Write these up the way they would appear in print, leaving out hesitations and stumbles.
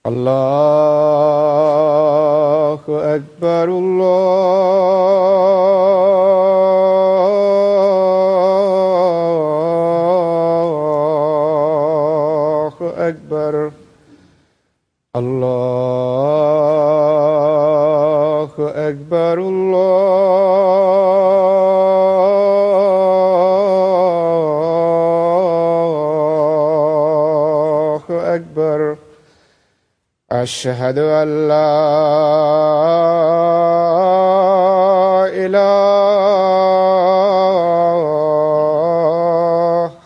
الله أكبر الله أكبر الله أكبر الله أكبر أشهد أن لا إله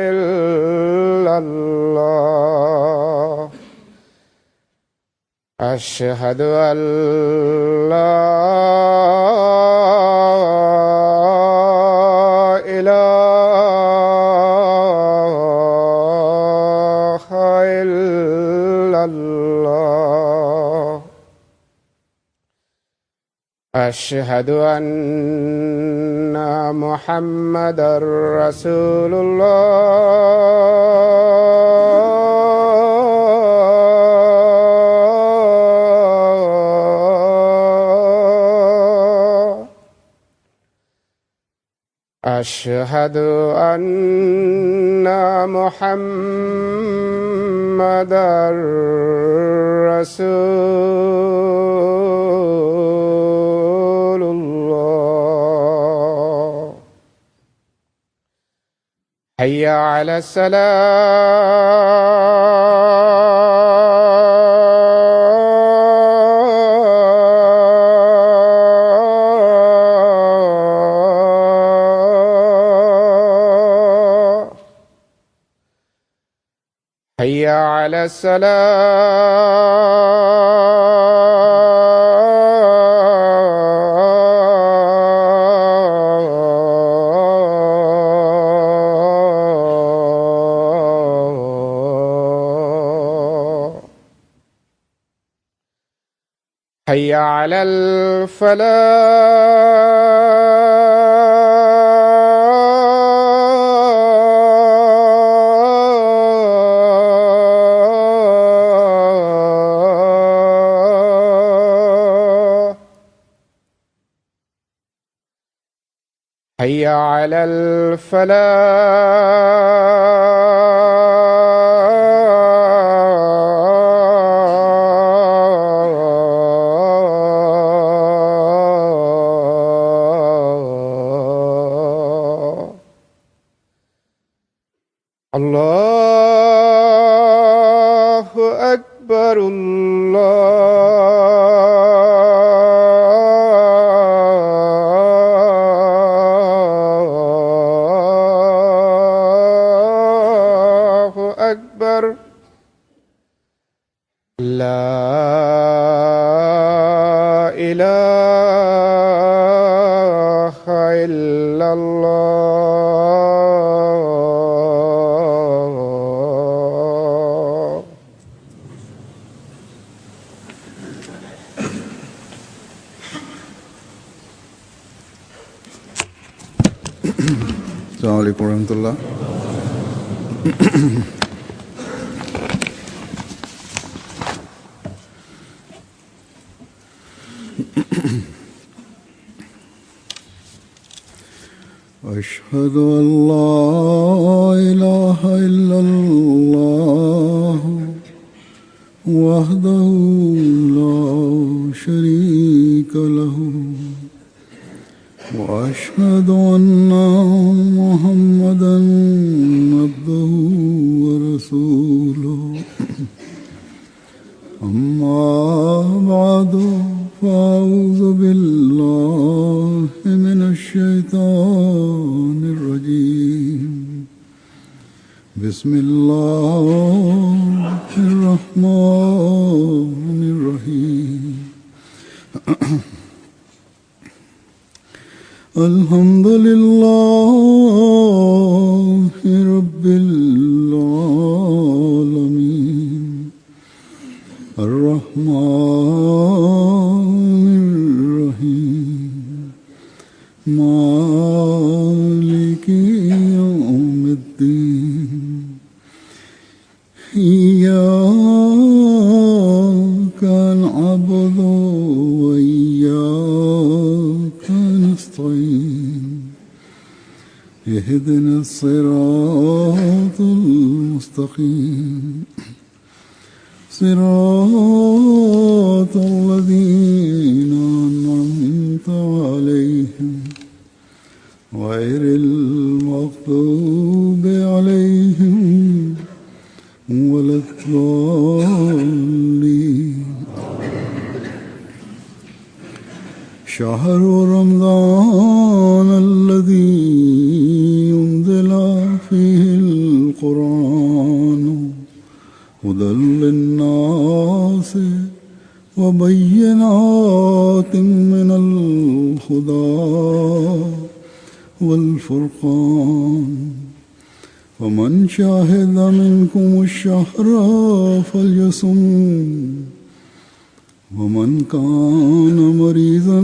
إلا الله أشهد أن لا إله إلا الله أشهد أن محمدًا رسول الله أشهد أن محمدًا رسول الله حي على الصلاة حي على الصلاة حي على الفلاح حي على الفلاح الله أكبر الله أكبر لا إله إلا الله السلام عليكم ورحمة الله. أشهد أن لا إله إلا الله وحده لا شريك له وأشهد أن محمدًا عبده ورسوله أما بعد فأعوذ بالله من الشيطان الرجيم بسم الله الرحمن الرحيم الحمد لله رب العالمين مالك يوم الدين إياك نعبد وإياك نستعين اهدنا الصراط المستقيم صراط الذين أنعمت عليهم غير المغضوب عليهم ولا الضالين شهر رمضان الذي أنزل فيه القرآن هدى للناس وبينات من الهدى والفرقان فمن شهد منكم الشهر فليصم ومن كان مريضا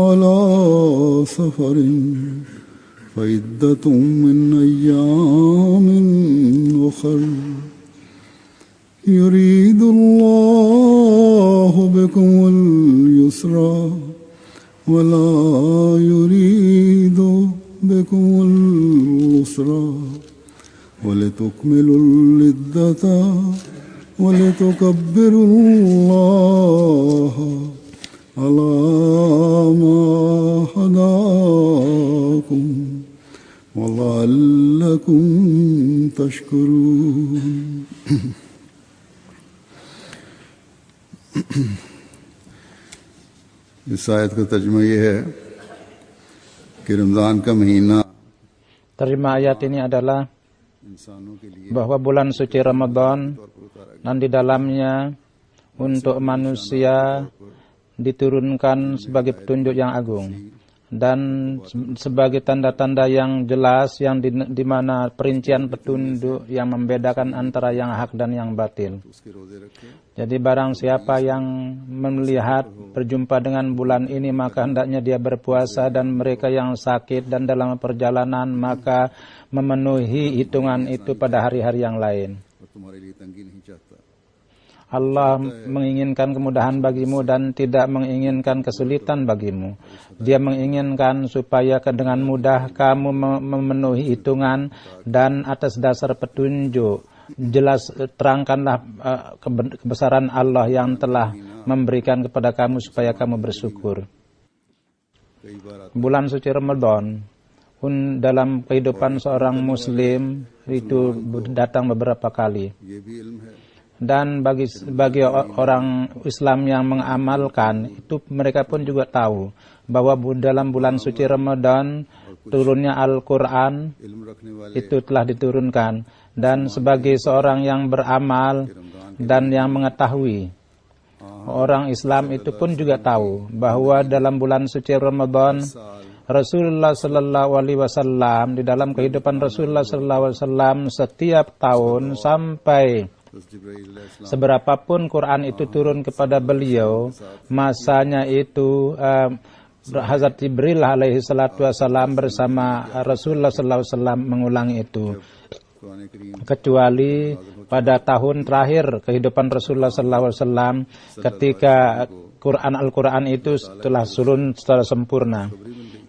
على سفر فعدة من أيام أخر يريد الله بكم اليسر ولا يريد بكم العسر ولتكملوا العدة ولتكبروا الله على ما هداكم ولعلكم تشكرون. इस आयत का तर्जुमा ये है कि रमज़ान का महीना Terjemah ayat ini adalah इंसानों के लिए bahwa bulan suci Ramadan dan di dalamnya untuk manusia diturunkan sebagai petunjuk yang agung dan sebagai tanda-tanda yang jelas yang di mana perincian petunjuk yang membedakan antara yang hak dan yang batil. उसके रोजे रखे Jadi barang siapa yang melihat berjumpa dengan bulan ini maka hendaknya dia berpuasa, dan mereka yang sakit dan dalam perjalanan maka memenuhi hitungan itu pada hari-hari yang lain. और तुम्हारे लिए तंगी नहीं चाहता. Allah menginginkan kemudahan bagimu dan tidak menginginkan kesulitan bagimu. Dia menginginkan supaya dengan mudah kamu memenuhi hitungan dan atas dasar petunjuk. Jelas terangkanlah kebesaran Allah yang telah memberikan kepada kamu supaya kamu bersyukur. कई बार Bulan suci Ramadan dalam kehidupan seorang muslim itu datang beberapa kali. ये भी इल्म है Dan bagi orang Islam yang mengamalkan itu, mereka pun juga tahu bahwa dalam bulan suci Ramadan turunnya Al-Quran इल्म रखने वाले itu telah diturunkan. Dan sebagai seorang yang beramal dan yang mengetahui, orang Islam itu pun juga tahu bahwa dalam bulan suci Ramadan Rasulullah Sallallahu Alaihi Wasallam, di dalam kehidupan Rasulullah Sallallahu Alaihi Wasallam setiap tahun sampai seberapapun Quran itu turun kepada beliau, masanya itu Hazrat Jibril alaihi salatu wasallam bersama Rasulullah sallallahu alaihi wasallam mengulangi itu. Kecuali pada tahun terakhir kehidupan Rasulullah sallallahu alaihi wasallam ketika Al-Quran itu telah turun secara sempurna.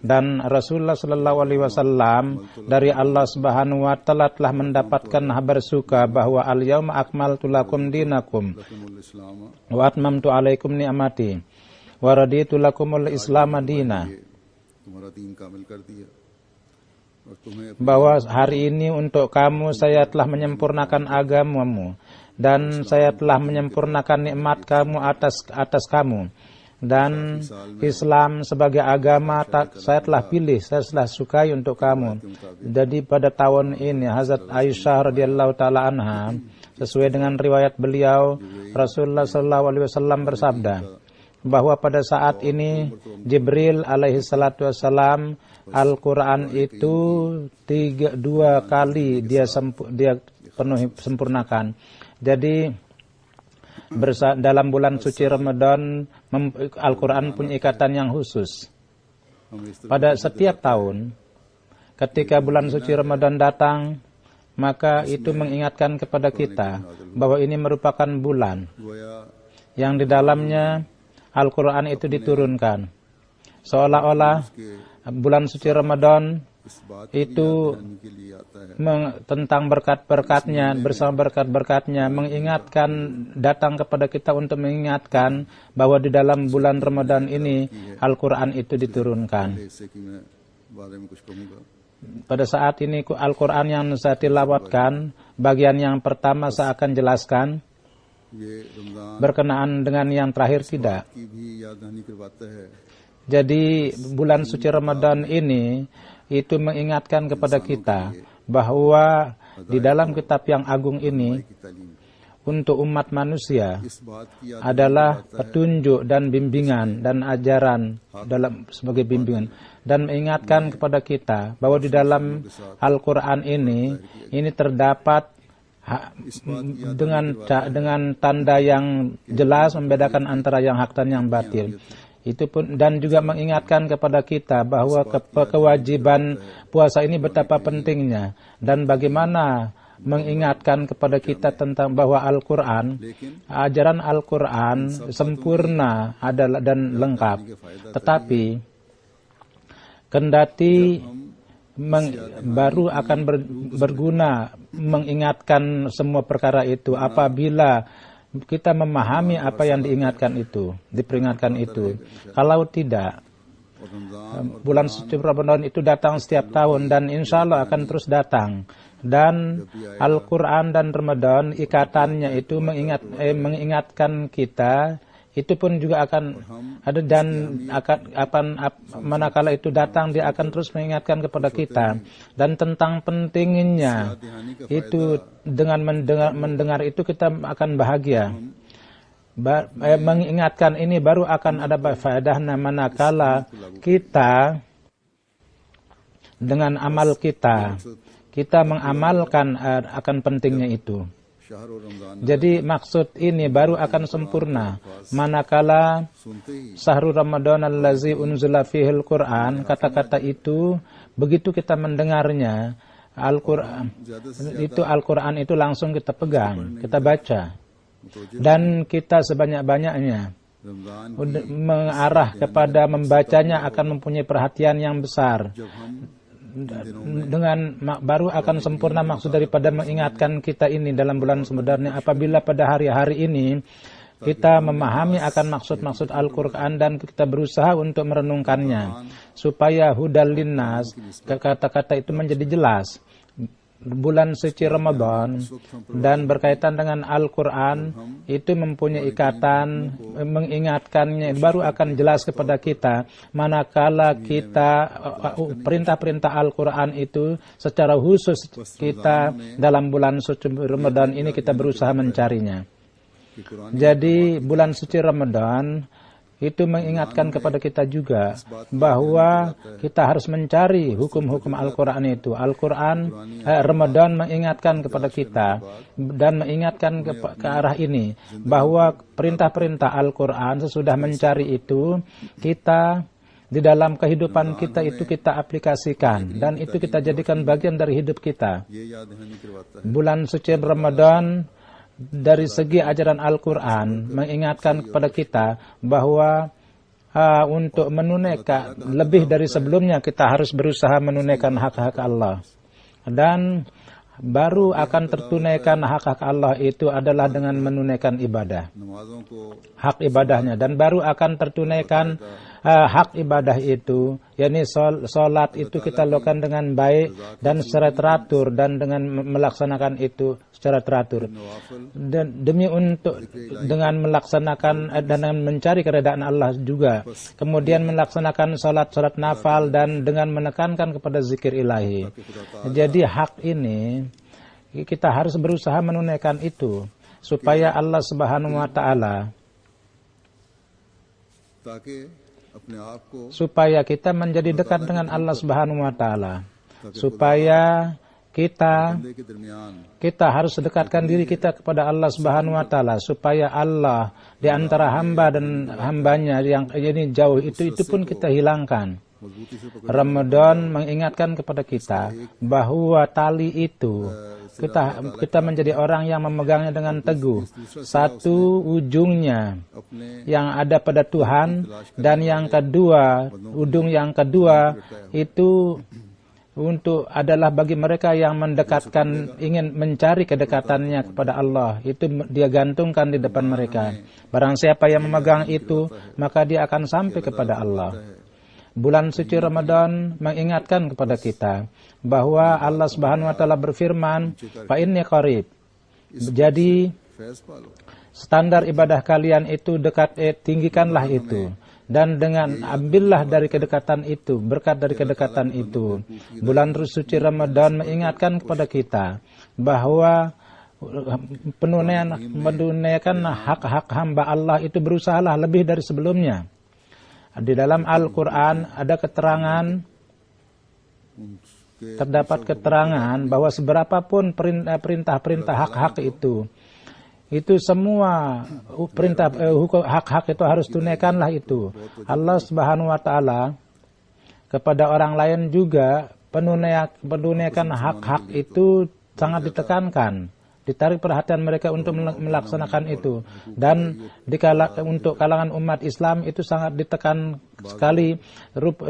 Dan Rasulullah sallallahu alaihi wasallam dari Allah Subhanahu wa taala telah mendapatkan kabar suka bahwa al-yauma akmaltu lakum dinakum wa atmamtu alaikum ni'mati wa raditu lakumul Islam madina. Bahwa hari ini untuk kamu saya telah menyempurnakan agamamu dan saya telah menyempurnakan nikmat kamu atas kamu. Dan Islam sebagai agama saya telah pilih, saya telah sukai untuk kamu. Jadi pada tahun ini Hazrat Aisyah radhiyallahu taala anha, sesuai dengan riwayat beliau, Rasulullah sallallahu alaihi wasallam bersabda bahwa pada saat ini Jibril alaihi salatu wasallam Al-Quran itu dua kali dia penuhi sempurnakan. Jadi dalam bulan suci Ramadan Al-Quran punya ikatan yang khusus. pada setiap tahun ketika bulan suci Ramadan datang, maka itu mengingatkan kepada kita bahwa ini merupakan bulan yang di dalamnya Al-Quran itu diturunkan. Seolah-olah bulan suci Ramadan itu tentang berkat-berkatnya, bersama berkat-berkatnya, mengingatkan, datang kepada kita untuk mengingatkan bahwa di dalam bulan Ramadan ini Al-Quran itu diturunkan. Pada saat ini Al-Quran yang saya tilawatkan, bagian yang pertama saya akan jelaskan. Berkenaan dengan yang terakhir tidak. Jadi bulan suci Ramadan ini itu mengingatkan kepada kita bahwa di dalam kitab yang agung ini untuk umat manusia adalah petunjuk dan bimbingan dan ajaran dalam sebagai bimbingan, dan mengingatkan kepada kita bahwa di dalam Al-Quran ini terdapat dengan tanda yang jelas membedakan antara yang hak dan yang batil. Itu pun, dan juga mengingatkan kepada kita bahwa kewajiban puasa ini betapa pentingnya, dan bagaimana mengingatkan kepada kita tentang bahwa Al-Quran, ajaran Al-Quran sempurna adalah dan lengkap. Tetapi kendati baru akan berguna mengingatkan semua perkara itu apabila kita memahami apa yang diingatkan itu, diperingatkan itu. Kalau tidak, bulan suci Ramadan itu datang setiap tahun dan insya Allah akan terus datang. Dan Al-Quran dan Ramadan ikatannya itu mengingatkan kita. Itu pun juga akan ada, dan manakala itu datang dia akan terus mengingatkan kepada kita, dan tentang pentingnya itu dengan mendengar itu kita akan bahagia. Mengingatkan ini baru akan ada faedahnya manakala kita dengan amal kita mengamalkan akan pentingnya itu. Jadi maksud ini baru akan sempurna manakala Syahrul Ramadan allazi unzila fihil Quran, kata-kata itu begitu kita mendengarnya Al-Quran itu langsung kita pegang, kita baca, dan kita sebanyak-banyaknya mengarah kepada membacanya akan mempunyai perhatian yang besar. Dengan baru akan sempurna maksud daripada mengingatkan kita ini dalam bulan sebenarnya apabila pada hari-hari ini kita memahami akan maksud-maksud Al-Quran dan kita berusaha untuk merenungkannya supaya hudal linnas, kata-kata itu menjadi jelas. Bulan suci Ramadan dan berkaitan dengan Al-Quran itu mempunyai ikatan, mengingatkannya baru akan jelas kepada kita manakala kita perintah-perintah Al-Quran itu secara khusus kita dalam bulan suci Ramadan ini kita berusaha mencarinya. Jadi bulan suci Ramadan itu mengingatkan kepada kita juga bahwa kita harus mencari hukum-hukum Al-Quran itu. Ramadan mengingatkan kepada kita dan mengingatkan ke arah ini bahwa perintah-perintah Al-Quran sesudah mencari itu kita di dalam kehidupan kita itu kita aplikasikan dan itu kita jadikan bagian dari hidup kita. Bulan suci Ramadan dari segi ajaran Al-Quran mengingatkan kepada kita bahwa untuk menunaikan lebih dari sebelumnya kita harus berusaha menunaikan hak-hak Allah, dan baru akan tertunaikan hak-hak Allah itu adalah dengan menunaikan ibadah, hak ibadahnya, dan baru akan tertunaikan hak ibadah itu, yakni sholat itu kita lakukan dengan baik dan secara teratur dan dengan melaksanakan itu secara teratur. Dan demi untuk dengan melaksanakan dan dengan mencari keredaan Allah juga. Kemudian melaksanakan sholat nafal dan dengan menekankan kepada zikir ilahi. Jadi hak ini kita harus berusaha menunaikan itu supaya Allah Subhanahu wa taala supaya kita menjadi dekat dengan Allah Subhanahu wa taala, supaya kita harus dekatkan diri kita kepada Allah Subhanahu wa taala, supaya Allah di antara hamba dan hambanya yang ini jauh itu pun kita hilangkan. मजबूती से पकड़ Ramadan mengingatkan kepada kita bahwa tali itu kita menjadi orang yang memegangnya dengan teguh. Satu ujungnya अपने yang ada pada Tuhan, dan yang kedua, ujung yang kedua itu untuk adalah bagi mereka yang mendekatkan, ingin mencari kedekatannya kepada Allah. Itu dia gantungkan di depan mereka. Barang siapa yang memegang itu, maka dia akan sampai kepada Allah. Bulan suci Ramadan mengingatkan kepada kita bahwa Allah Subhanahu wa taala berfirman, "Fa inni qarib." Jadi Faiz पालो standar ibadah kalian itu dekat, tinggikanlah itu. Dan dengan ambillah dari kedekatan itu, berkat dari kedekatan itu. Bulan suci Ramadan mengingatkan kepada kita bahwa menunaikan hak-hak hamba Allah itu berusahalah lebih dari sebelumnya. Di dalam Al-Quran ada keterangan, terdapat keterangan bahwa seberapapun perintah-perintah hak-hak itu semua perintah hak-hak itu harus tunaikanlah itu. Allah Subhanahu wa taala kepada orang lain juga penunaikan hak-hak itu sangat ditekankan. Ditarik perhatian mereka untuk melaksanakan itu. Dan untuk kalangan umat Islam itu sangat ditekan sekali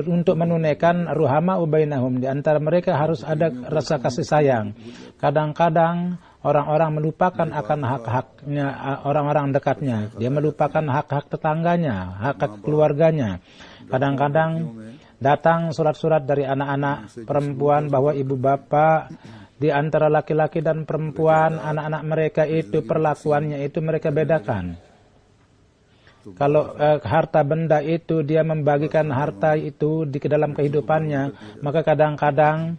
untuk menunaikan ruhama ubainahum. Di antara mereka harus ada rasa kasih sayang. Kadang-kadang orang-orang melupakan akan hak-haknya orang-orang dekatnya. Dia melupakan hak-hak tetangganya, hak-hak keluarganya. Kadang-kadang datang surat-surat dari anak-anak perempuan bahwa ibu bapak di antara laki-laki dan perempuan, anak-anak mereka itu perlakuannya itu mereka bedakan. Kalau harta benda itu dia membagikan harta itu di dalam kehidupannya, maka kadang-kadang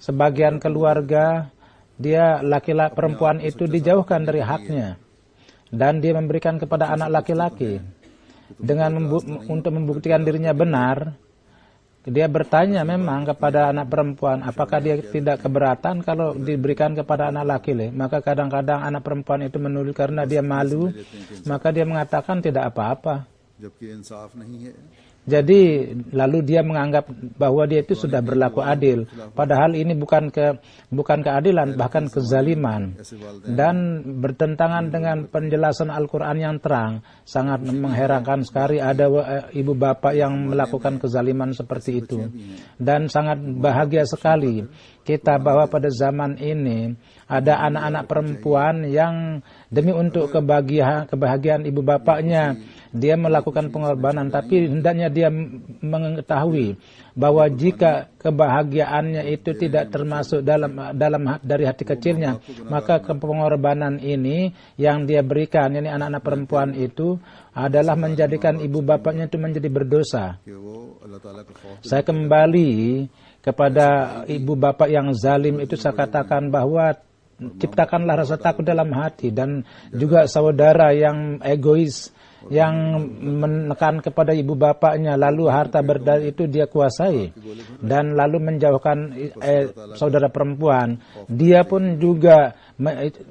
sebagian keluarga dia laki-laki perempuan itu dijauhkan dari haknya dan dia memberikan kepada anak laki-laki dengan untuk membuktikan dirinya benar. Dia bertanya memang kepada anak perempuan, apakah dia tidak keberatan kalau diberikan kepada anak laki-laki. Maka kadang-kadang anak perempuan itu menolak karena dia malu, maka dia mengatakan tidak apa-apa. Jadi lalu dia menganggap bahwa dia itu sudah berlaku adil. Padahal ini bukan keadilan, bahkan kezaliman. Dan bertentangan dengan penjelasan Al-Quran yang terang. Sangat mengherankan sekali ada ibu bapak yang melakukan kezaliman seperti itu. Dan sangat bahagia sekali kita bahwa pada zaman ini ada anak-anak perempuan yang demi untuk kebahagiaan ibu bapaknya dia melakukan pengorbanan, tapi hendaknya dia mengetahui bahwa jika kebahagiaannya itu tidak termasuk dari hati kecilnya, maka pengorbanan ini yang dia berikan, ini anak-anak perempuan itu adalah menjadikan ibu bapaknya itu menjadi berdosa. Saya kembali kepada ibu bapak yang zalim itu, saya katakan bahwa ciptakanlah rasa takut dalam hati, dan juga saudara yang egois yang menekan kepada ibu bapaknya, lalu harta benda itu dia kuasai dan lalu menjauhkan saudara perempuan, dia pun juga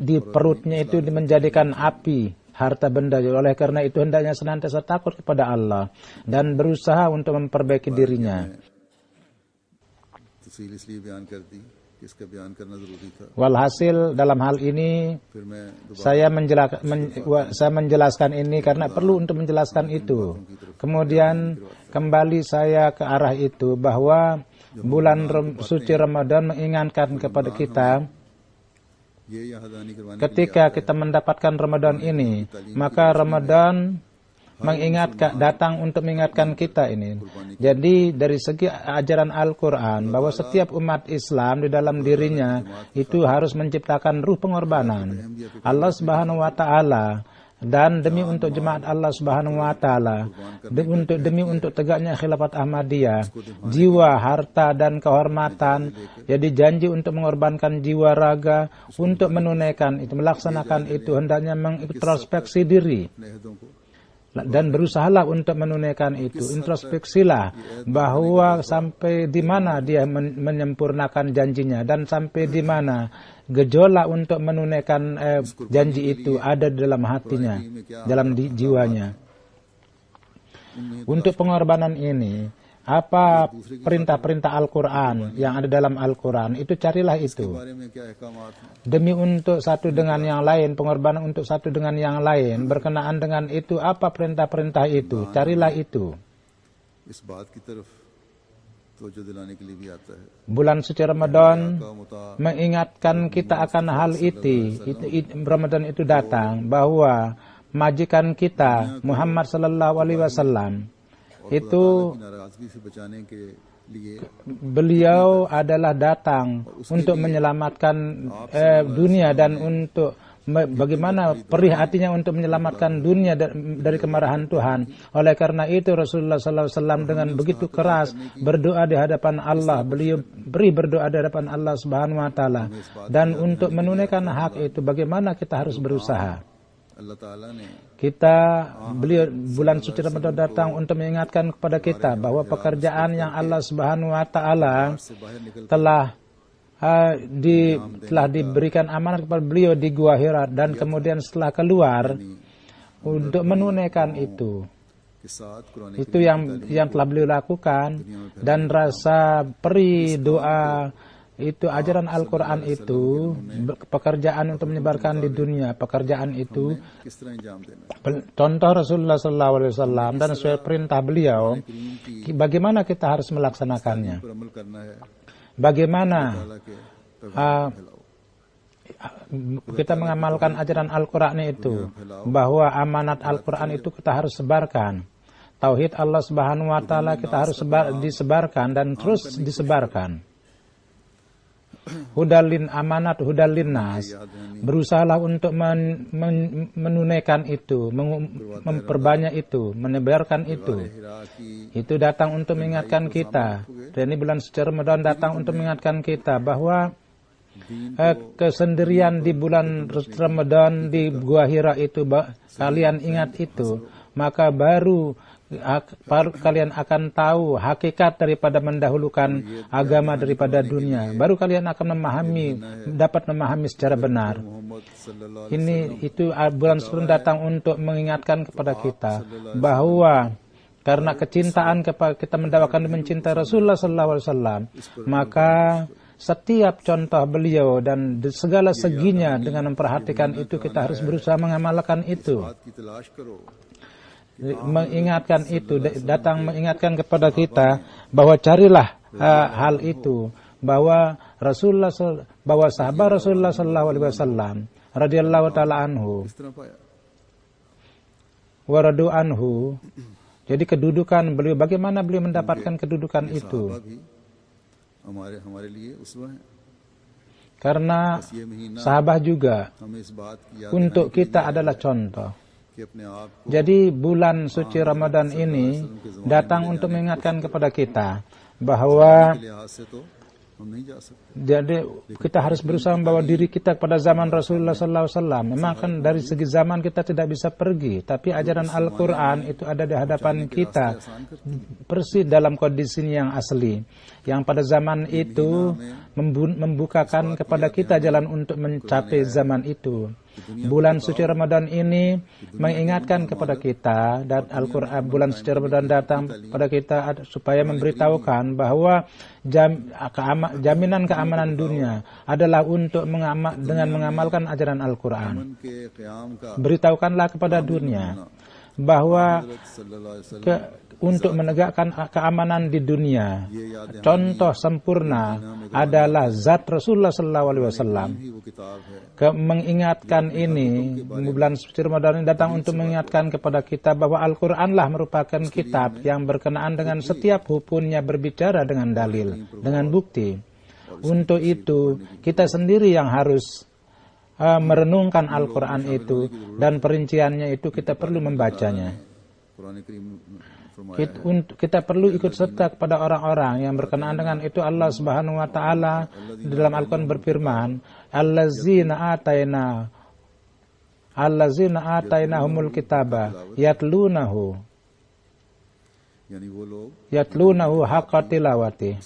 di perutnya itu menjadikan api harta benda. Oleh karena itu hendaknya senantiasa takut kepada Allah dan berusaha untuk memperbaiki dirinya. Walhasil dalam hal ini saya menjelaskan ini karena perlu untuk menjelaskan itu. Kemudian kembali saya ke arah itu bahwa bulan suci Ramadan mengingatkan kepada kita ketika kita mendapatkan Ramadan ini, maka Ramadan datang untuk mengingatkan kita ini. Jadi dari segi ajaran Al-Quran bahwa setiap umat Islam di dalam dirinya itu harus menciptakan ruh pengorbanan Allah Subhanahu wa taala, dan demi untuk jemaat Allah Subhanahu wa taala, demi untuk tegaknya khilafat Ahmadiyah, jiwa, harta dan kehormatan. Jadi janji untuk mengorbankan jiwa raga untuk menunaikan itu, melaksanakan itu, hendaknya mengintrospeksi diri dan berusahalah untuk menunaikan itu. Introspeksilah bahwa sampai di mana dia menyempurnakan janjinya dan sampai di mana gejolak untuk menunaikan janji itu ada di dalam hatinya, dalam jiwanya. Untuk pengorbanan ini apa perintah-perintah Al-Quran yang ada dalam Al-Quran, itu carilah itu. बारे में क्या अहकामात हैं, Demi untuk satu dengan yang lain, pengorbanan untuk satu dengan yang lain, berkenaan dengan itu, apa perintah-perintah itu, carilah itu. इस बात की तरफ तवज्जो दिलाने के लिए भी आता है। Bulan suci Ramadan का मुता mengingatkan kita akan hal itu. Ramadan itu datang bahwa majikan kita Muhammad sallallahu alaihi wasallam itu की नाराजगी से बचाने के लिए beliau adalah datang untuk menyelamatkan dunia dan untuk bagaimana perih hatinya untuk menyelamatkan dunia dari kemarahan Tuhan. Oleh karena itu Rasulullah SAW dengan begitu keras berdoa di hadapan Allah. Beliau berdoa di hadapan Allah Subhanahu Wa Taala. Dan untuk menunaikan hak itu bagaimana kita harus berusaha. अल्लाह ताला ने Beliau bulan suci Ramadan datang untuk mengingatkan kepada kita bahwa pekerjaan yang Allah Subhanahu Wa Taala से बाहर निकल telah diberikan amanat kepada beliau di Gua Hira, dan kemudian setelah keluar untuk menunaikan itu. के साथ Quran Itu yang telah beliau lakukan, dan rasa perih doa itu, ajaran Al-Quran itu, pekerjaan untuk menyebarkan di dunia, pekerjaan itu किस तरह अंजाम देना है। contoh Rasulullah SAW dan sesuai perintah beliau, bagaimana kita harus melaksanakannya, पर अमल करना है bagaimana ताला के kita mengamalkan ajaran Al-Quran itu, bahwa amanat Al-Quran itu kita harus sebarkan. Tauhid Allah Subhanahu Wa Taala kita harus disebarkan dan terus disebarkan. Hudalin amanat hudalin nas, berusahalah untuk menunaikan itu, memperbanyak itu, menebarkan itu. Itu datang untuk mengingatkan kita. Dan ini bulan suci Ramadan datang untuk mengingatkan kita bahwa kesendirian di bulan Ramadan di Gua Hira itu, kalian ingat itu, maka baru kalian akan tahu hakikat daripada mendahulukan agama daripada dunia. Baru kalian akan dapat memahami secara benar. Itu bulan Ramadan datang untuk mengingatkan kepada kita bahwa karena kecintaan kita mendakwakan dan mencintai Rasulullah SAW, maka setiap contoh beliau dan segala seginya dengan memperhatikan itu, kita harus berusaha mengamalkan itu. Mengingatkan itu, datang mengingatkan kepada kita bahwa carilah hal itu, bahwa sahabat Rasulullah SAW radhiyallahu taala anhu wa radu anhu, jadi kedudukan beliau, bagaimana beliau mendapatkan kedudukan itu, karena sahabat juga untuk kita adalah contoh. Jadi bulan suci Ramadan ini datang untuk mengingatkan kepada kita bahwa jadi kita harus berusaha membawa diri kita pada zaman Rasulullah SAW. Memang kan dari segi zaman kita tidak bisa pergi, tapi ajaran Al-Quran itu ada di hadapan kita, persis dalam kondisi yang asli, yang pada zaman itu membukakan kepada kita jalan untuk mencapai zaman itu. Bulan suci Ramadan ini mengingatkan kepada kita, dan Al-Quran bulan suci Ramadan datang kepada kita supaya memberitahukan bahwa jaminan keamanan dunia adalah untuk dengan mengamalkan ajaran Al-Quran. Beritahukanlah kepada dunia bahwa untuk menegakkan keamanan di dunia, contoh sempurna adalah zat Rasulullah SAW. Mengingatkan ini, bulan suci Ramadan ini datang untuk mengingatkan kepada kita bahwa Al-Quranlah merupakan kitab yang berkenaan dengan setiap hukumnya berbicara dengan dalil, dengan bukti. Untuk itu, kita sendiri yang harus merenungkan Al-Quran itu, dan perinciannya itu kita perlu membacanya. Kita perlu ikut serta kepada orang-orang yang berkenaan dengan itu. Allah Subhanahu Wa Taala di dalam Al-Quran berfirman, allazina atainahumul kitaba yatlunahu haqqa tilawati,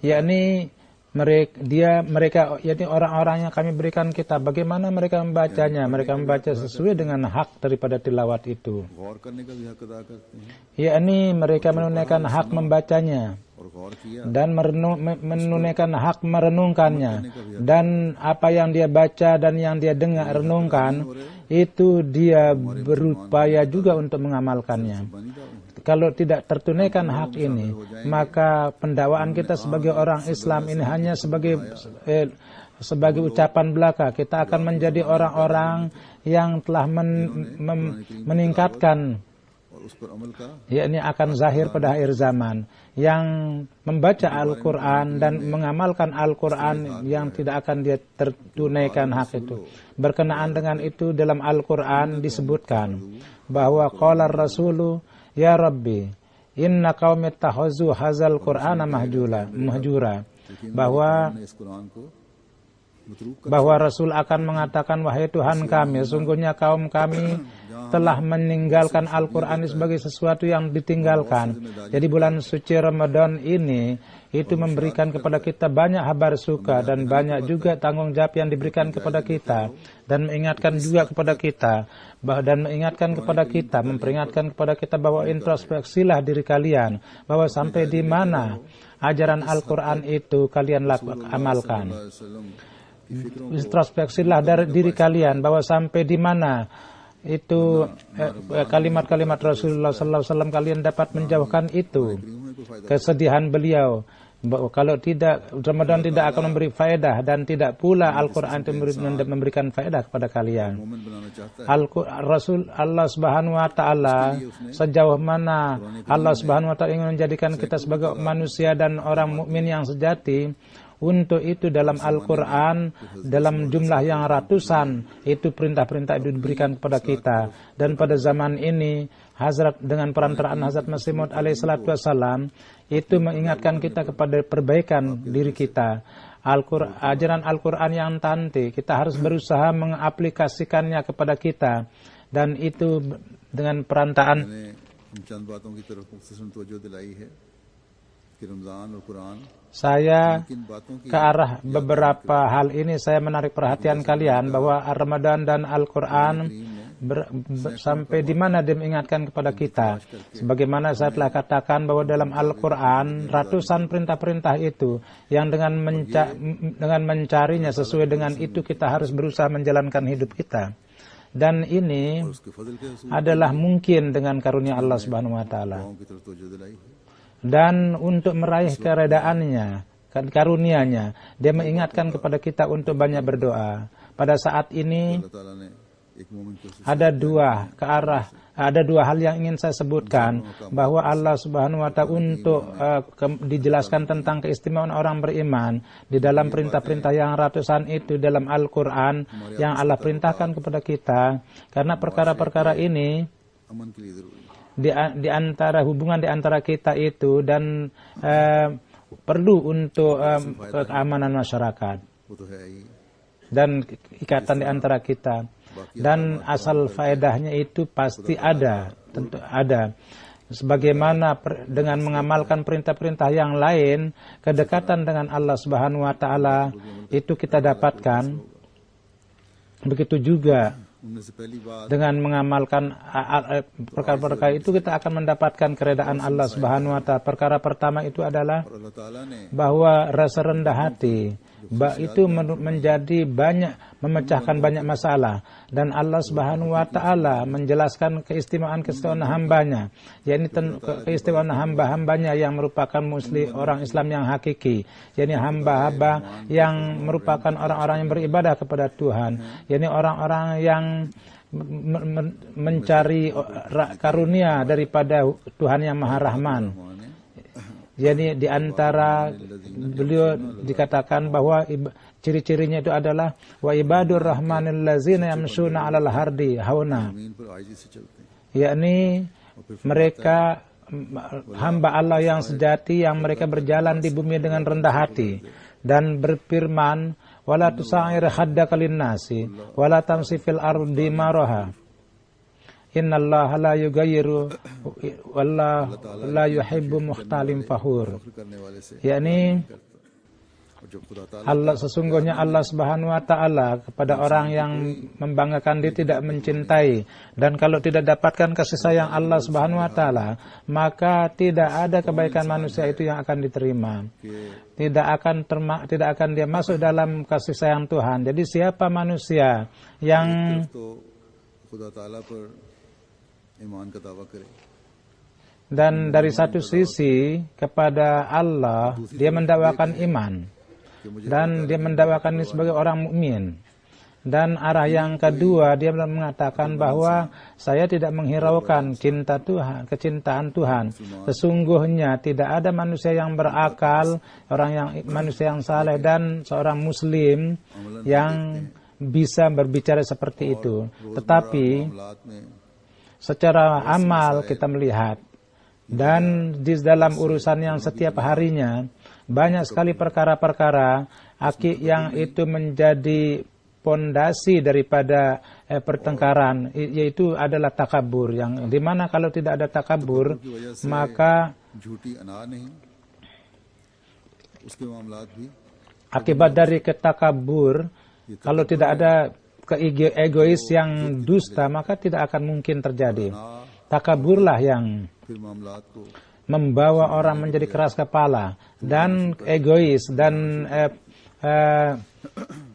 yakni mereka jadi orang-orang yang kami berikan kitab, bagaimana mereka membacanya? Mereka membaca sesuai dengan hak daripada tilawat itu. गौर करने का भी हक अदा करते हैं Yakni mereka menunaikan hak membacanya और गौर किया dan menunaikan hak merenungkannya, dan apa yang dia baca dan yang dia dengar renungkan itu dia berupaya juga untuk mengamalkannya. Kalau tidak tertunaikan hak ini, maka pendakwaan kita sebagai orang Islam ini hanya sebagai ucapan belaka. Kita akan menjadi orang-orang yang telah meningkatkan, और उस पर अमल का yakni akan zahir pada akhir zaman, yang membaca Al-Quran dan mengamalkan Al-Quran yang tidak akan dia tertunaikan hak itu. Berkenaan dengan itu dalam Al-Quran disebutkan bahwa qala Rasulu ya Rabbi inna qaumi ittakhadhu hadzal Qur'ana mahjura, bahwa इस कुरान को मतरूक Rasul akan mengatakan, wahai Tuhan kami, sungguhnya kaum kami telah meninggalkan Al-Quran sebagai sesuatu yang ditinggalkan. Jadi bulan suci Ramadan ini itu memberikan kepada kita banyak kabar suka dan banyak juga tanggung jawab yang diberikan kepada kita, dan mengingatkan juga kepada kita memperingatkan kepada kita bahwa introspeksilah diri kalian, bahwa sampai di mana ajaran Al-Quran itu kalian amalkan. Introspeksilah dari diri kalian bahwa sampai di mana itu kalimat-kalimat Rasulullah SAW kalian dapat menjauhkan itu. Kesedihan beliau kalau tidak, Ramadan tidak akan memberi faedah, dan tidak pula Al-Quran itu memberikan faedah kepada kalian. Rasul Allah Subhanahu wa Ta'ala, sejauh mana Allah Subhanahu wa Ta'ala ingin menjadikan kita sebagai manusia dan orang mukmin yang sejati, untuk itu dalam Al-Quran dalam jumlah yang ratusan itu perintah-perintah itu diberikan kepada kita. Dan pada zaman ini dengan perantaraan Hazrat Masih Maud alaihi salatu wassalam itu mengingatkan kita kepada perbaikan diri kita. Ajaran Al-Quran yang tanti kita harus berusaha mengaplikasikannya kepada kita, dan itu dengan perantaraan saya ke arah beberapa hal ini. Saya menarik perhatian kalian bahwa Ramadan dan Al-Quran sampai di mana dia mengingatkan kepada kita. Sebagaimana saya telah katakan bahwa dalam Al-Quran ratusan perintah-perintah itu yang dengan mencarinya sesuai dengan itu kita harus berusaha menjalankan hidup kita. Dan ini adalah mungkin dengan karunia Allah Subhanahu wa Ta'ala. Dan untuk meraih keredaannya, karunia-Nya, dia mengingatkan kepada kita untuk banyak berdoa. Pada saat ini ada dua hal yang ingin saya sebutkan, bahwa Allah Subhanahu wa Ta'ala untuk dijelaskan tentang keistimewaan orang beriman di dalam perintah-perintah yang ratusan itu dalam Al-Quran yang Allah perintahkan kepada kita, karena perkara-perkara ini di antara hubungan di antara kita itu dan perlu untuk keamanan masyarakat dan ikatan di antara kita, dan asal faedahnya itu pasti ada, tentu ada. Sebagaimana dengan mengamalkan perintah-perintah yang lain, kedekatan dengan Allah Subhanahu wa Ta'ala itu kita dapatkan. Begitu juga dengan mengamalkan perkara-perkara itu kita akan mendapatkan keredaan Allah Subhanahu wa Ta'ala. Perkara pertama itu adalah bahwa rasa rendah hati itu menjadi memecahkan banyak masalah, dan Allah Subhanahu wa Ta'ala menjelaskan keistimewaan hambanya, yakni keistimewaan hamba-hambanya yang merupakan orang Islam yang hakiki, yakni hamba-hamba yang merupakan orang-orang yang beribadah kepada Tuhan, yakni orang-orang yang mencari karunia daripada Tuhan yang Maha Rahman. Jadi di antara beliau dikatakan bahwa ciri-cirinya itu adalah wa ibadur rahmanil ladzina yamshuna 'alal hardi hauna, yakni mereka hamba Allah yang sejati yang mereka berjalan di bumi dengan rendah hati, dan berfirman wala tusa'ir haddaka linnasi wala tamsi fil ardi maraha innallaha la yughayyiru wallahu la yuhibbu mukhtalin fakhur. Yakni Allah sesungguhnya Allah Subhanahu wa taala kepada orang yang membanggakan dia tidak mencintai, dan kalau tidak dapatkan kasih sayang Allah Subhanahu wa taala, maka tidak ada kebaikan manusia itu yang akan diterima. Tidak akan dia masuk dalam kasih sayang Tuhan. Jadi siapa manusia yang dan dari satu sisi kepada Allah dia mendakwakan iman dan dia mendakwakan ini sebagai orang mukmin, dan arah yang kedua dia mengatakan bahwa saya tidak menghiraukan cinta Tuhan, kecintaan Tuhan. Sesungguhnya tidak ada manusia yang berakal, manusia yang saleh dan seorang muslim yang bisa berbicara seperti itu. Tetapi secara amal kita melihat, dan di dalam urusan yang setiap harinya banyak sekali perkara-perkara yang itu menjadi pondasi daripada pertengkaran, yaitu adalah takabur, yang dimana kalau tidak ada takabur maka akibat dari ketakabur, kalau tidak ada egois yang dusta, maka tidak akan mungkin terjadi. Takaburlah yang membawa orang menjadi keras kepala dan egois dan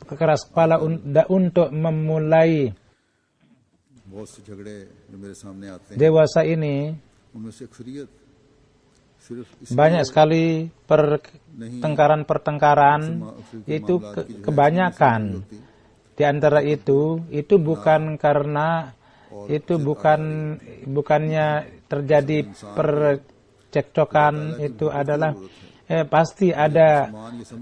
keras kepala untuk memulai dewasa ini. Banyak sekali pertengkaran itu kebanyakan di antara itu bukan karena bukannya terjadi percekcokan, itu adalah pasti ada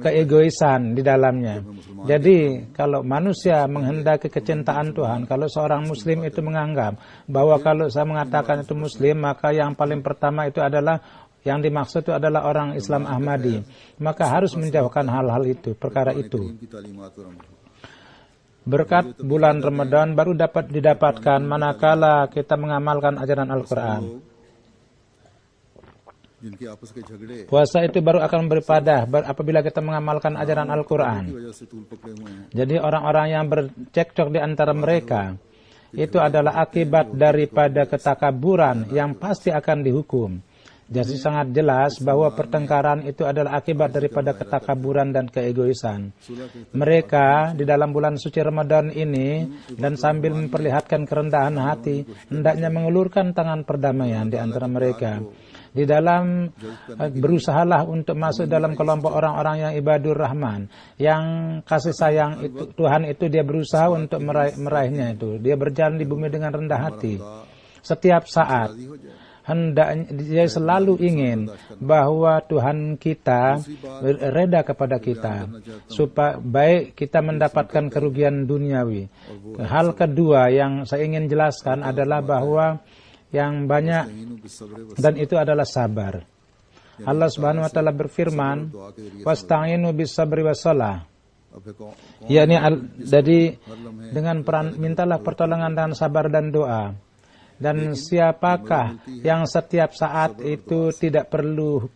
keegoisan di dalamnya. Jadi kalau manusia menghendaki kecintaan Tuhan, kalau seorang muslim itu menganggap bahwa kalau saya mengatakan itu muslim, maka yang paling pertama itu adalah yang dimaksud itu adalah orang Islam Ahmadi, maka harus menjauhkan hal-hal itu, perkara itu. Berkat bulan Ramadan baru dapat didapatkan manakala kita mengamalkan ajaran Al-Quran. Puasa itu baru akan beribadah apabila kita mengamalkan ajaran Al-Quran. Jadi orang-orang yang bercekcok di antara mereka itu adalah akibat daripada ketakaburan yang pasti akan dihukum. Jadi sangat jelas bahwa pertengkaran itu adalah akibat daripada ketakaburan dan keegoisan. Mereka di dalam bulan suci Ramadan ini dan sambil memperlihatkan kerendahan hati, hendaknya mengulurkan tangan perdamaian di antara mereka. Di dalam berusahalah untuk masuk dalam kelompok orang-orang yang ibadur rahman, yang kasih sayang itu Tuhan itu dia berusaha untuk meraihnya itu. Dia berjalan di bumi dengan rendah hati. Setiap saat hendaknya dia selalu ingin bahwa Tuhan kita reda kepada kita, supaya baik kita mendapatkan kerugian duniawi. Hal kedua yang saya ingin jelaskan adalah bahwa yang banyak, dan itu adalah sabar. Allah Subhanahu wa taala berfirman, "Wasta'inu bis-sabri was-shalah." Yakni jadi dengan mintalah pertolongan dengan sabar dan doa. Dan siapakah yang setiap saat itu tidak perlu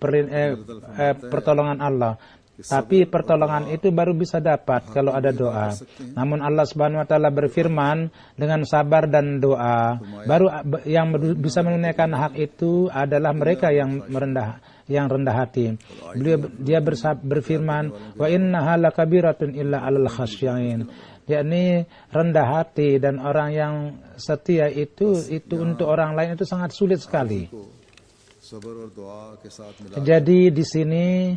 pertolongan Allah, tapi pertolongan itu baru bisa dapat kalau ada doa. Namun Allah Subhanahu wa taala berfirman, dengan sabar dan doa baru yang bisa menunaikan hak itu adalah mereka yang rendah hati. Dia berfirman, wa innaha lakabiratun illa 'alal khasyain. Yakni rendah hati dan orang yang setia itu untuk orang lain itu sangat sulit sekali. Jadi di sini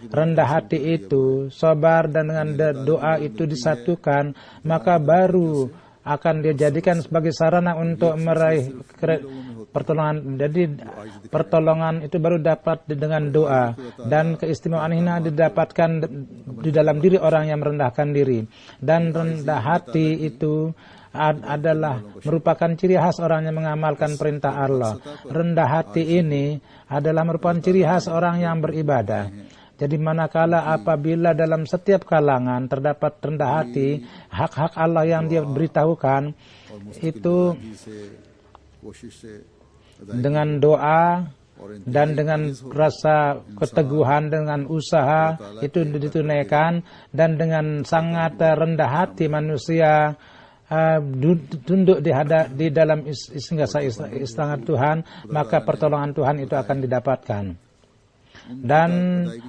rendah hati itu, sabar dan dengan doa itu disatukan, maka baru akan dia jadikan sebagai sarana untuk meraih pertolongan. Jadi pertolongan itu baru dapat dengan doa, dan keistimewaan ini didapatkan di dalam diri orang yang merendahkan diri. Dan rendah hati itu adalah merupakan ciri khas orang yang mengamalkan perintah Allah. Rendah hati ini adalah merupakan ciri khas orang yang beribadah. Jadi manakala apabila dalam setiap kalangan terdapat rendah hati, hak-hak Allah yang dia beritahukan itu dengan doa dan dengan rasa keteguhan, dengan usaha itu ditunaikan, dan dengan sangat rendah hati manusia tunduk di dalam istana Tuhan, maka pertolongan Tuhan itu akan didapatkan. Dan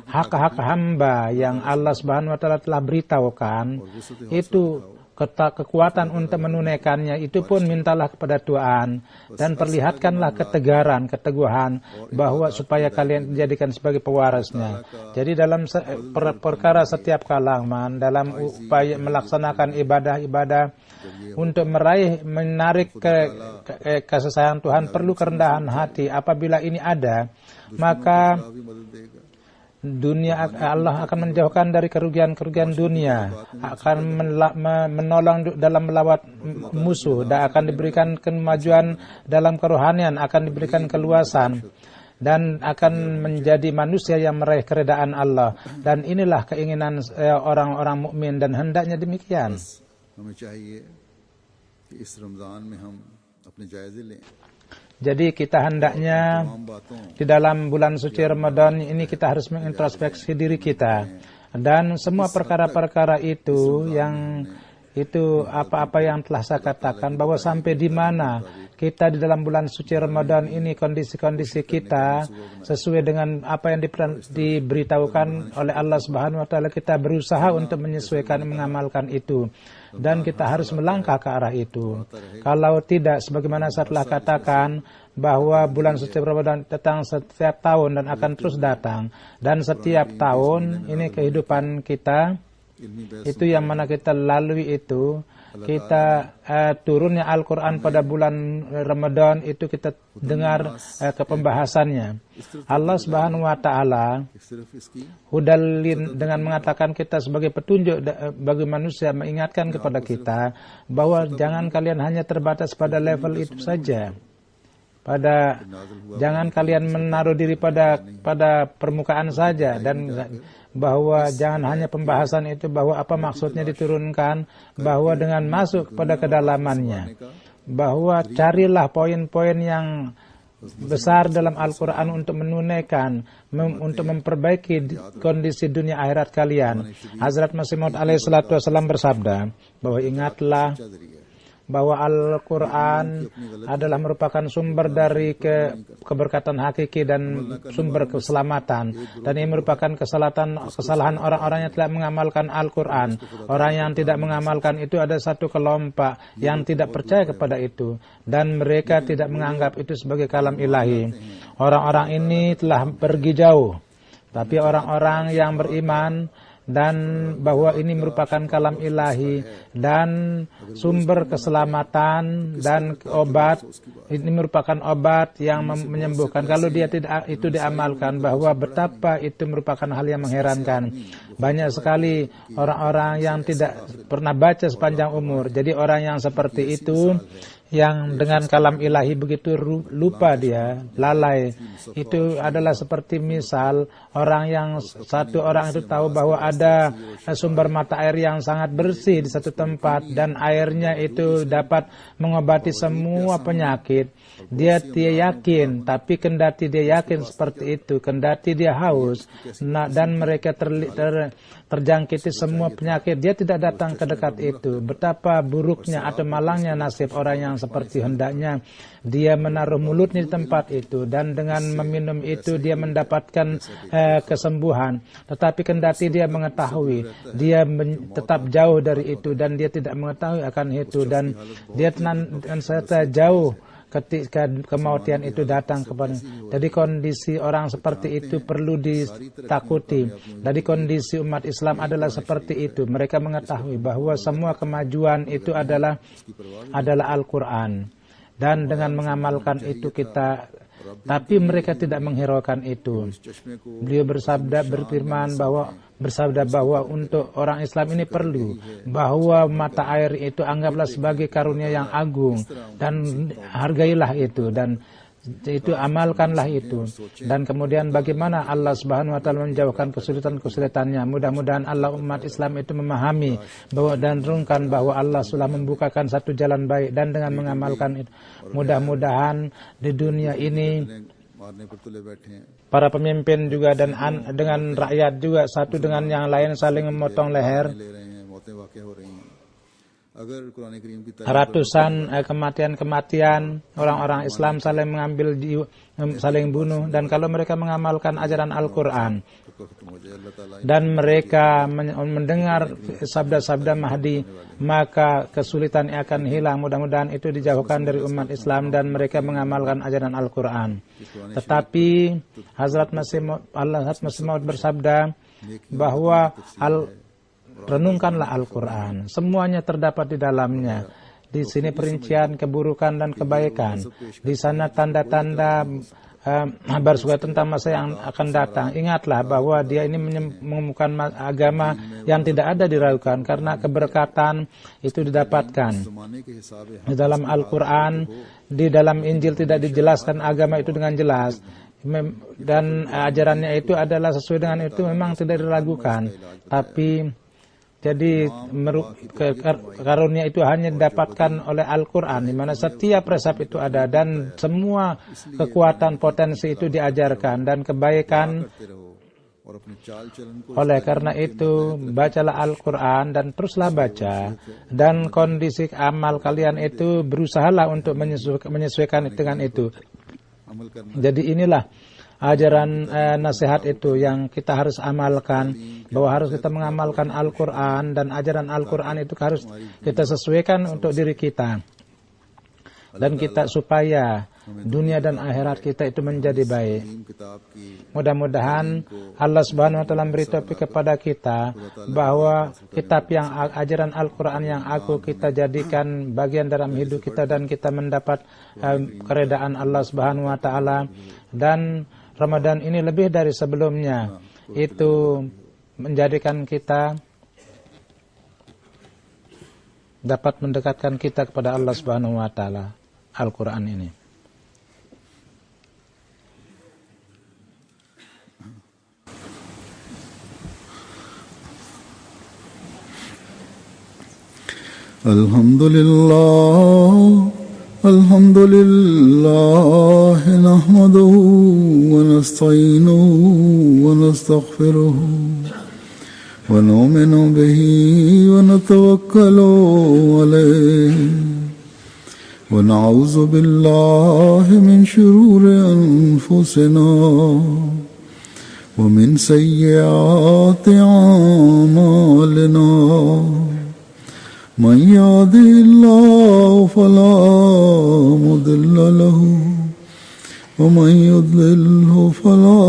hak-hak hamba yang Allah Subhanahu wa taala telah beritahukan itu kekuatan untuk menunaikannya itu pun mintalah kepada Tuhan, dan perlihatkanlah ketegaran, keteguhan bahwa supaya kalian dijadikan sebagai pewarisnya. Jadi dalam perkara setiap kalangan, dalam upaya melaksanakan ibadah-ibadah untuk menarik kasih sayang Tuhan, perlu kerendahan hati. Apabila ini ada, maka dunia Allah akan menjauhkan dari kerugian-kerugian dunia, akan menolong dalam melawat musuh, dan akan diberikan kemajuan dalam kerohanian, akan diberikan keluasan, dan akan menjadi manusia yang meraih keredaan Allah. Dan inilah keinginan orang-orang mukmin, dan hendaknya demikian. Jadi kita hendaknya di dalam bulan suci Ramadan ini kita harus mengintrospeksi diri kita, dan semua perkara-perkara itu yang itu apa-apa yang telah saya katakan, bahwa sampai di mana kita di dalam bulan suci Ramadan ini kondisi-kondisi kita sesuai dengan apa yang diberitahukan oleh Allah Subhanahu wa taala, kita berusaha untuk menyesuaikan, mengamalkan itu, dan kita harus melangkah ke arah itu. Kalau tidak, sebagaimana saya telah katakan bahwa bulan suci Ramadan datang setiap tahun dan akan terus datang, dan setiap tahun ini kehidupan kita itu yang mana kita lalui itu, kita turunnya Al-Quran pada bulan Ramadan itu kita dengar ke pembahasannya. Allah Subhanahu wa taala hudalin dengan mengatakan kita sebagai petunjuk bagi manusia, mengingatkan kepada kita bahwa jangan kalian hanya terbatas pada level itu saja. Jangan kalian menaruh diri pada permukaan saja, dan bahwa jangan hanya pembahasan itu, bahwa apa maksudnya diturunkan, bahwa dengan masuk pada kedalamannya, bahwa carilah poin-poin yang besar dalam Al-Quran untuk menunaikan, untuk memperbaiki kondisi dunia akhirat kalian. Hazrat Masih Maud alaihissalatu wassalam bersabda bahwa ingatlah bahwa Al-Quran adalah merupakan sumber dari keberkatan hakiki dan sumber keselamatan. Dan ini merupakan kesalahan orang-orang yang tidak mengamalkan Al-Quran. Orang yang tidak mengamalkan itu ada satu kelompok yang tidak percaya kepada itu, dan mereka tidak menganggap itu sebagai kalam ilahi. Orang-orang ini telah pergi jauh. Tapi orang-orang yang beriman dan bahwa ini merupakan kalam ilahi dan sumber keselamatan dan obat, ini merupakan obat yang menyembuhkan. Kalau dia tidak itu diamalkan, bahwa betapa itu merupakan hal yang mengherankan. Banyak sekali orang-orang yang tidak pernah baca sepanjang umur. Jadi orang yang seperti itu, yang dengan kalam ilahi begitu lupa dia, lalai, itu adalah seperti misal orang yang satu orang itu tahu bahwa ada sumber mata air yang sangat bersih di satu tempat, dan airnya itu dapat mengobati semua penyakit. Dia yakin, tapi kendati dia yakin seperti itu, kendati dia haus, dan mereka terjangkiti semua penyakit, dia tidak datang ke dekat itu. Betapa buruknya atau malangnya nasib orang yang seperti hendaknya dia menaruh mulutnya di tempat itu, dan dengan meminum itu dia mendapatkan kesembuhan. Tetapi kendati dia mengetahui, dia tetap jauh dari itu, dan dia tidak mengetahui akan itu, dan dia dengan serta jauh ketika kematian itu datang kepada. Jadi kondisi orang seperti itu perlu ditakuti. Jadi kondisi umat Islam adalah seperti itu. Mereka mengetahui bahwa semua kemajuan itu adalah Al-Quran, dan dengan mengamalkan itu kita. Tapi mereka tidak menghiraukan itu. Beliau bersabda bahwa untuk orang Islam ini perlu bahwa mata air itu anggaplah sebagai karunia yang agung, dan hargailah itu, dan itu amalkanlah itu. Dan kemudian bagaimana Allah Subhanahu wa taala menjauhkan kesulitan-kesulitannya. Mudah-mudahan Allah umat Islam itu memahami bahwa dan renungkan bahwa Allah sudah membukakan satu jalan baik, dan dengan mengamalkan itu mudah-mudahan di dunia ini मारने पर तुले बैठे हैं para pemimpin juga dan dengan rakyat juga satu dengan yang lain saling memotong leher. ले रहे हैं मौतें वाक़या हो रही हैं अगर कुरान करीम की Ratusan kematian-kematian orang-orang Islam saling mengambil saling bunuh, dan kalau mereka mengamalkan ajaran Al-Quran खत्म हो जाए अल्लाह ताला dan mereka mendengar sabda-sabda Mahdi, maka kesulitan akan hilang. Mudah-mudahan itu dijauhkan dari umat Islam dan mereka mengamalkan ajaran Al-Quran. Tetapi Hazrat Masih Maud bersabda bahwa renungkanlah Al-Quran, semuanya terdapat di dalamnya. Di sini perincian keburukan dan kebaikan. Di sana tanda-tanda kabar juga tentang masa yang akan datang. Ingatlah bahwa dia ini menemukan agama yang tidak ada diragukan, karena keberkatan itu didapatkan. Di dalam Al-Quran, di dalam Injil tidak dijelaskan agama itu dengan jelas. Dan ajarannya itu adalah sesuai dengan itu, memang tidak diragukan. Tapi jadi karunia itu hanya didapatkan oleh Al-Quran, di mana setiap resep itu ada dan semua kekuatan potensi itu diajarkan dan kebaikan. Oleh karena itu, bacalah Al-Quran dan teruslah baca, dan kondisi amal kalian itu berusahalah untuk menyesuaikan dengan itu. Jadi inilah ajaran nasihat itu yang kita harus amalkan, bahwa harus kita mengamalkan Al-Quran, dan ajaran Al-Quran itu harus kita sesuaikan untuk diri kita, dan kita supaya dunia dan akhirat kita itu menjadi baik. Mudah-mudahan Allah Subhanahu wa taala beri taufik kepada kita bahwa kitab yang ajaran Al-Quran yang kita jadikan bagian dalam hidup kita, dan kita mendapat keredaan Allah Subhanahu wa taala. Dan Ramadan ini lebih dari sebelumnya, itu menjadikan kita dapat mendekatkan kita kepada Allah Subhanahu wa taala. Al-Quran ini. Alhamdulillah nahmaduhu wa nasta'inuhu wa nastaghfiruhu wa nu'minu bihi wa natawakkalu alayhi wa na'udzu billahi min shururi anfusina wa min sayyiati a'malina. من يهده الله فلا مضل له ومن يضلله فلا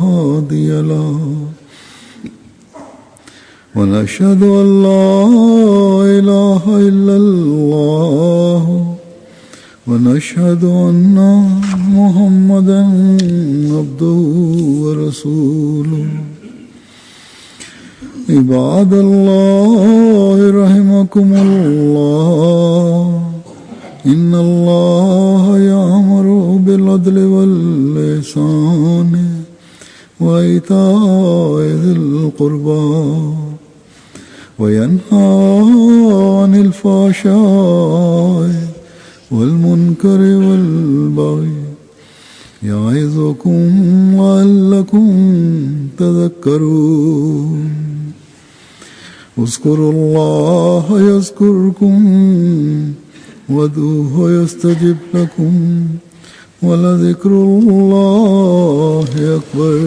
هادي له ونشهد أن لا إله إلا الله ونشهد أن محمدا عبده ورسوله. عباد الله رحمكم الله إن الله يأمر بالعدل والإحسان وإيتاء ذي القربى وينهى عن الفحشاء والمنكر والبغي يعظكم لعلكم تذكرون. اذكروا الله يذكركم وادعوه يستجب لكم ولذكر الله أكبر.